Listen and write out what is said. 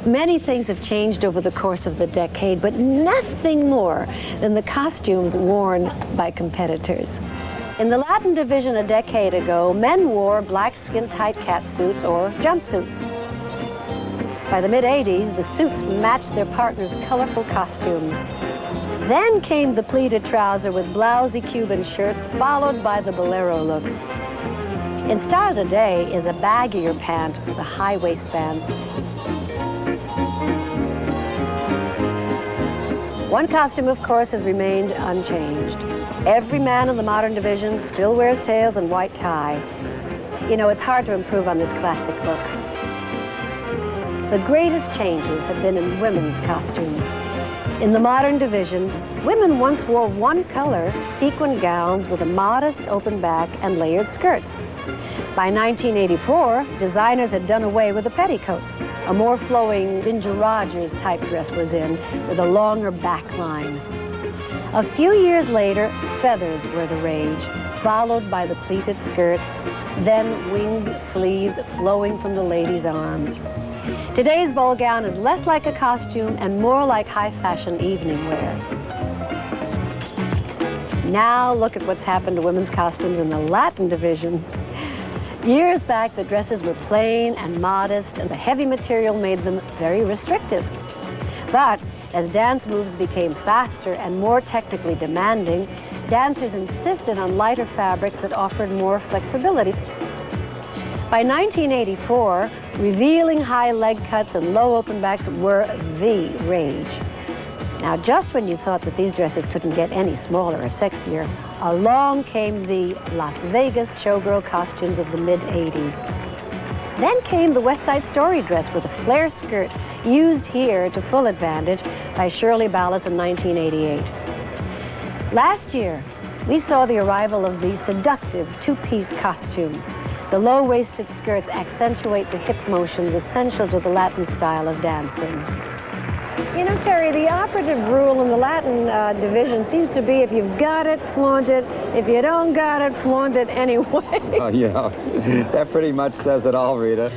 Many things have changed over the course of the decade, but nothing more than the costumes worn by competitors. In the Latin division a decade ago, men wore black skin-tight catsuits or jumpsuits. By the mid-'80s, the suits matched their partners' colorful costumes. Then came the pleated trouser with blousy Cuban shirts, followed by the bolero look. In style today is a baggier pant with a high waistband. One costume, of course, has remained unchanged. Every man in the modern division still wears tails and white tie. You know, it's hard to improve on this classic look. The greatest changes have been in women's costumes. In the modern division, women once wore one-color sequin gowns with a modest open back and layered skirts. By 1984, designers had done away with the petticoats. A more flowing Ginger Rogers type dress was in, with a longer back line. A few years later, feathers were the rage, followed by the pleated skirts, then winged sleeves flowing from the ladies' arms. Today's ball gown is less like a costume and more like high-fashion evening wear. Now look at what's happened to women's costumes in the Latin division. Years back, the dresses were plain and modest, and the heavy material made them very restrictive. But as dance moves became faster and more technically demanding, dancers insisted on lighter fabrics that offered more flexibility. By 1984, revealing high leg cuts and low open backs were the rage. Now, just when you thought that these dresses couldn't get any smaller or sexier, along came the Las Vegas showgirl costumes of the mid-'80s. Then came the West Side Story dress with a flare skirt used here to full advantage by Shirley Ballas in 1988. Last year, we saw the arrival of the seductive two-piece costume. The low-waisted skirts accentuate the hip motions essential to the Latin style of dancing. You know, Terry, the operative rule in the Latin division seems to be if you've got it, flaunt it. If you don't got it, flaunt it anyway. Oh, yeah. That pretty much says it all, Rita.